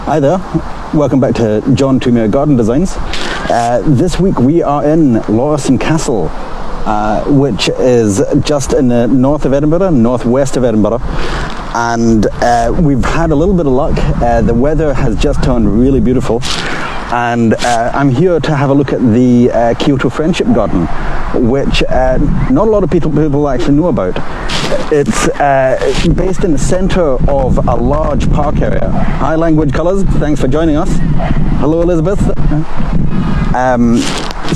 Hi there, welcome back to John Thoumire Garden Designs. This week we are in Lauriston Castle, which is just in the north of Edinburgh, northwest of Edinburgh, and we've had a little bit of luck. The weather has just turned really beautiful, and I'm here to have a look at the Kyoto Friendship Garden, which not a lot of people actually know about. It's based in the centre of a large park area. Hi Language Colours, thanks for joining us. Hello Elizabeth.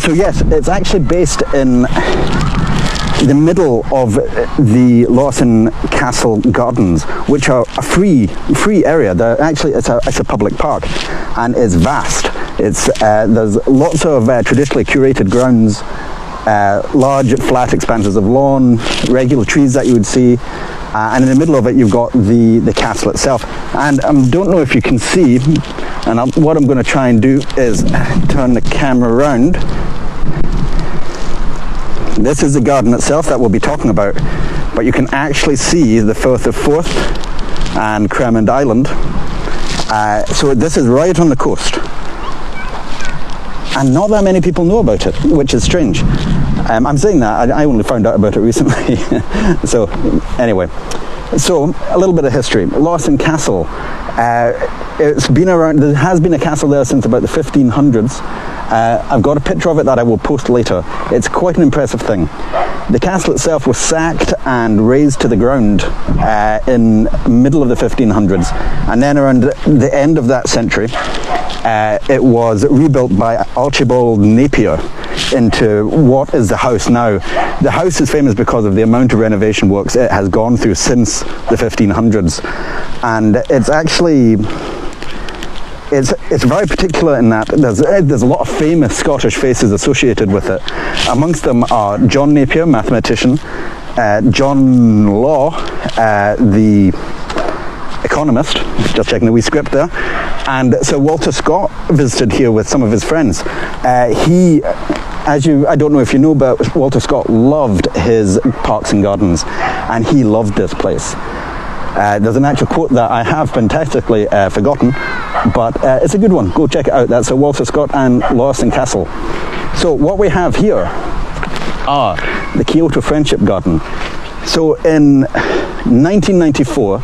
So yes, it's actually based in the middle of the Lauriston Castle Gardens, which are a free area. It's a public park, and it's vast. There's lots of traditionally curated grounds, large flat expanses of lawn, regular trees that you would see, and in the middle of it you've got the castle itself. And I don't know if you can see, and what I'm going to try and do is turn the camera around. This is the garden itself that we'll be talking about, but you can actually see the Firth of Forth and Cremond Island. So this is right on the coast, and not that many people know about it, which is strange. I'm saying that, I only found out about it recently. So anyway, so a little bit of history. Lauriston Castle, it's been around, there has been a castle there since about the 1500s. I've got a picture of it that I will post later. It's quite an impressive thing. The castle itself was sacked and razed to the ground in middle of the 1500s, and then around the end of that century it was rebuilt by Archibald Napier into what is the house now. The house is famous because of the amount of renovation works it has gone through since the 1500s, and it's actually it's very particular in that there's a lot of famous Scottish faces associated with it. Amongst them are John Napier, mathematician, John Law, the economist, just checking the wee script there, and Sir Walter Scott visited here with some of his friends. I don't know if you know, but Walter Scott loved his parks and gardens, and he loved this place. There's an actual quote that I have fantastically forgotten, but it's a good one. Go check it out. That's Walter Scott and Lauriston Castle. So what we have here are the Kyoto Friendship Garden. So in 1994,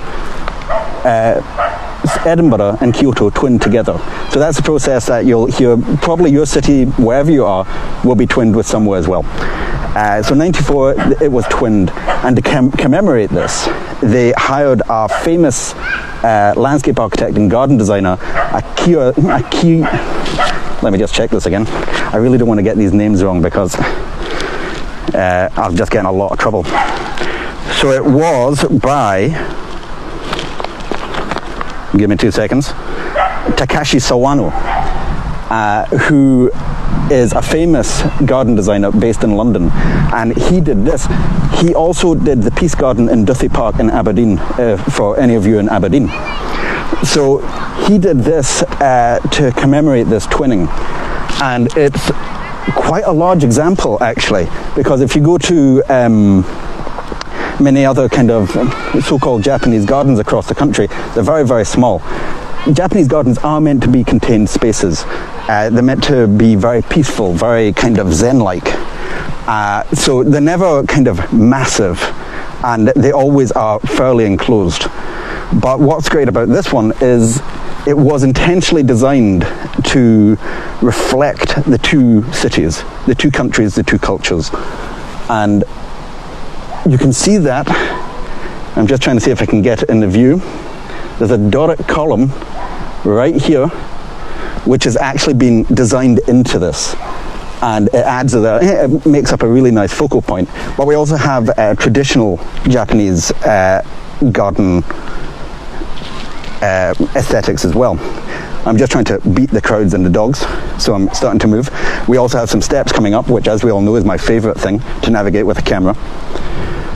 Edinburgh and Kyoto twinned together. So that's a process that you'll hear, probably your city, wherever you are, will be twinned with somewhere as well. So 94, it was twinned, and to commemorate this, they hired our famous landscape architect and garden designer, let me just check this again. I really don't want to get these names wrong because I'll just get in a lot of trouble. So it was by, give me 2 seconds, Takashi Sawano, who is a famous garden designer based in London, and he did this. He also did the Peace Garden in Duthie Park in Aberdeen, for any of you in Aberdeen. So he did this to commemorate this twinning, and it's quite a large example actually, because if you go to many other kind of so-called Japanese gardens across the country, they're very, very small. Japanese gardens are meant to be contained spaces. They're meant to be very peaceful, very kind of zen-like. So they're never kind of massive, and they always are fairly enclosed. But what's great about this one is it was intentionally designed to reflect the two cities, the two countries, the two cultures. And you can see that. I'm just trying to see if I can get it in the view. There's a Doric column right here, which has actually been designed into this, and it makes up a really nice focal point. But we also have traditional Japanese garden aesthetics as well. I'm just trying to beat the crowds and the dogs, so I'm starting to move. We also have some steps coming up, which, as we all know, is my favorite thing to navigate with a camera.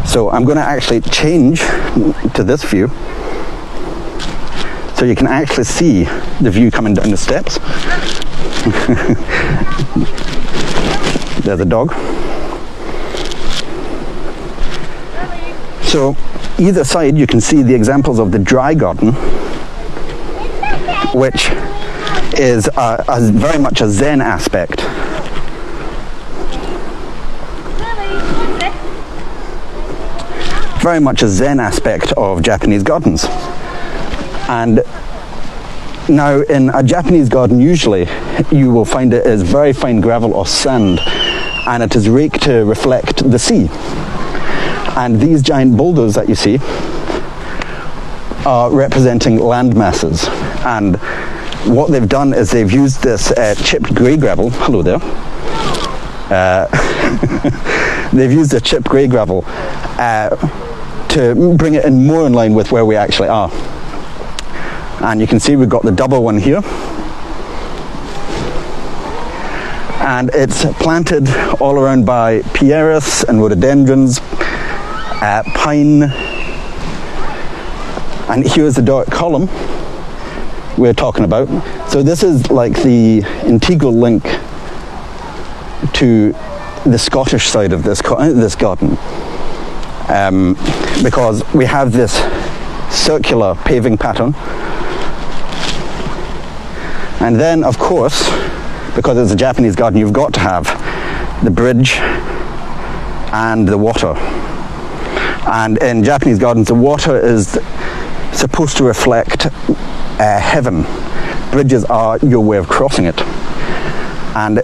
So I'm going to actually change to this view, so you can actually see the view coming down the steps. There's a dog. So either side you can see the examples of the dry garden, which is very much a Zen aspect. Very much a Zen aspect of Japanese gardens. And now in a Japanese garden, usually you will find it as very fine gravel or sand, and it is raked to reflect the sea. And these giant boulders that you see are representing land masses. And what they've done is they've used this chipped grey gravel. Hello there. They've used the chipped grey gravel to bring it in more in line with where we actually are. And you can see we've got the double one here. And it's planted all around by pieris and rhododendrons, pine. And here's the Doric column we're talking about. So this is like the integral link to the Scottish side of this garden, because we have this circular paving pattern, and then of course, because it's a Japanese garden, you've got to have the bridge and the water. And in Japanese gardens, the water is supposed to reflect heaven. Bridges are your way of crossing it, and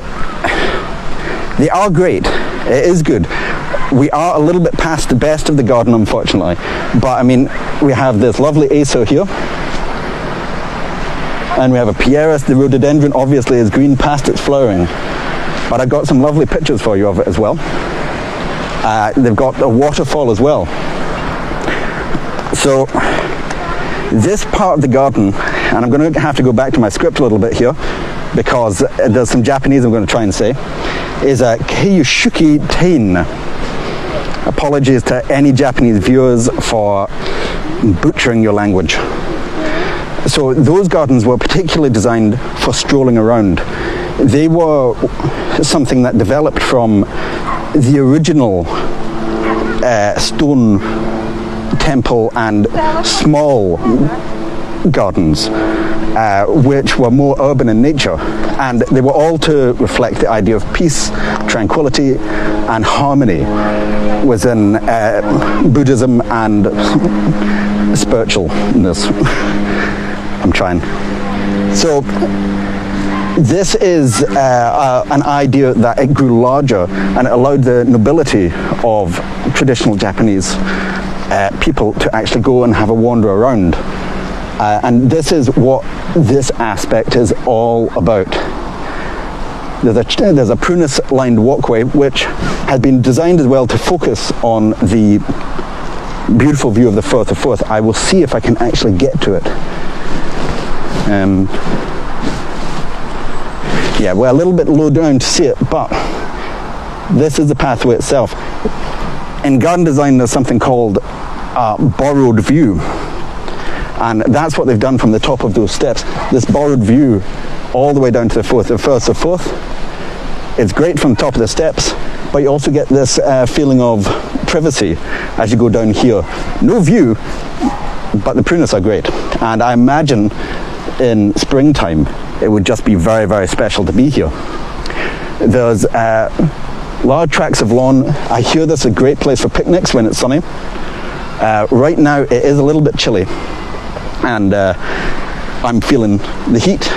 they are great. It is good. We are a little bit past the best of the garden, unfortunately, but I mean, we have this lovely acer here, and we have a pieris. The rhododendron obviously is green past its flowering, but I've got some lovely pictures for you of it as well. They've got a waterfall as well. So this part of the garden, and I'm going to have to go back to my script a little bit here, because there's some Japanese I'm going to try and say, is a Keiyushuki Tain. Apologies to any Japanese viewers for butchering your language. So those gardens were particularly designed for strolling around. They were something that developed from the original stone temple and small gardens, which were more urban in nature, and they were all to reflect the idea of peace, tranquility and harmony within Buddhism and spiritualness. I'm trying. So this is an idea that it grew larger, and it allowed the nobility of traditional Japanese people to actually go and have a wander around. And this is what this aspect is all about. There's a prunus-lined walkway which has been designed as well to focus on the beautiful view of the Firth of Forth. I will see if I can actually get to it. Yeah, we're a little bit low down to see it, but this is the pathway itself. In garden design, there's something called borrowed view, and that's what they've done from the top of those steps. This borrowed view all the way down to the Firth of Forth. It's great from the top of the steps, but you also get this feeling of privacy as you go down here. No view, but the prunus are great, and I imagine in springtime it would just be very, very special to be here. There's large tracts of lawn. I hear this is a great place for picnics when it's sunny. Right now it is a little bit chilly, and I'm feeling the heat,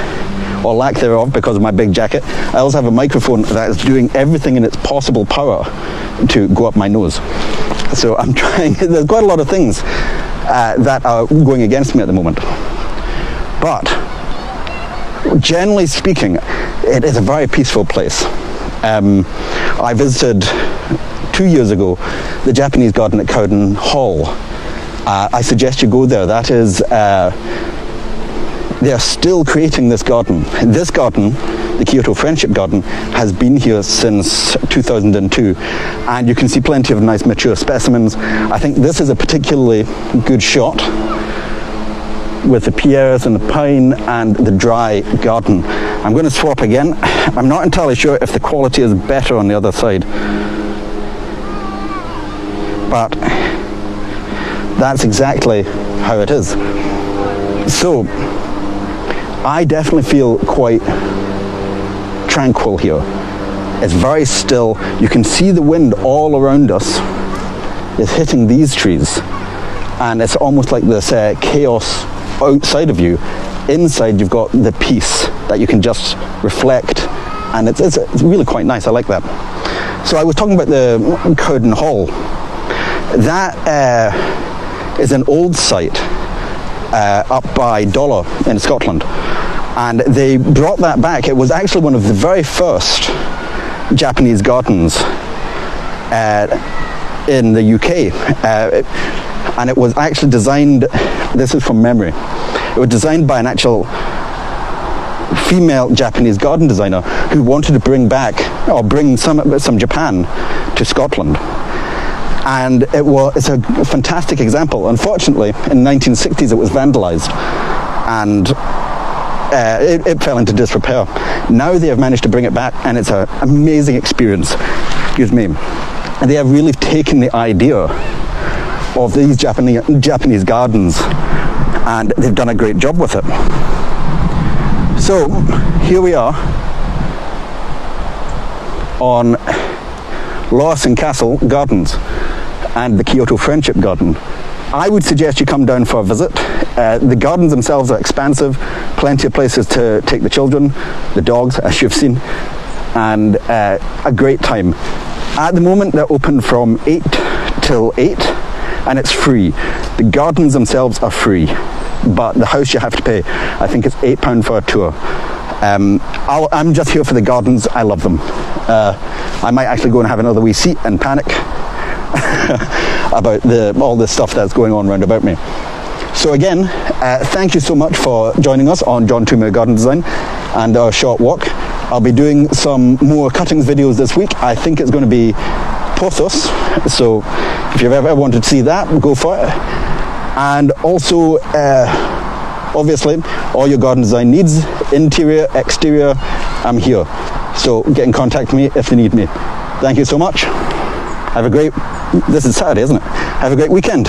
or lack thereof, because of my big jacket. I also have a microphone that is doing everything in its possible power to go up my nose. So I'm trying, there's quite a lot of things that are going against me at the moment. But generally speaking, it is a very peaceful place. I visited 2 years ago the Japanese garden at Cowden Hall. I suggest you go there. That is, they are still creating this garden. This garden, the Kyoto Friendship Garden, has been here since 2002, and you can see plenty of nice mature specimens. I think this is a particularly good shot with the pieris and the pine and the dry garden. I'm going to swap again. I'm not entirely sure if the quality is better on the other side, but that's exactly how it is. So I definitely feel quite tranquil here. It's very still. You can see the wind all around us is hitting these trees, and it's almost like this chaos outside of you. Inside you've got the peace that you can just reflect, and it's really quite nice. I like that. So I was talking about the Cowden Hall. That is an old site up by Dollar in Scotland, and they brought that back. It was actually one of the very first Japanese gardens in the UK, and it was actually designed, this is from memory, it was designed by an actual female Japanese garden designer who wanted to bring some Japan to Scotland. And it's a fantastic example. Unfortunately, in the 1960s it was vandalized, and it fell into disrepair. Now they have managed to bring it back, and it's an amazing experience. Excuse me. And they have really taken the idea of these Japanese gardens, and they've done a great job with it. So here we are on Lauriston Castle Gardens and the Kyoto Friendship Garden. I would suggest you come down for a visit. The gardens themselves are expansive, plenty of places to take the children, the dogs, as you've seen, and a great time. At the moment they're open from 8 till 8, and it's free. The gardens themselves are free, but the house you have to pay. I think it's £8 for a tour. I'm just here for the gardens. I love them. I might actually go and have another wee seat and panic about all the stuff that's going on round about me. So again, thank you so much for joining us on John Thoumire Garden Design and our short walk. I'll be doing some more cuttings videos this week. I think it's going to be Porthos, so if you've ever wanted to see that, go for it. And also, obviously, all your garden design needs, interior, exterior, I'm here. So get in contact with me if you need me. Thank you so much. This is Saturday, isn't it? Have a great weekend.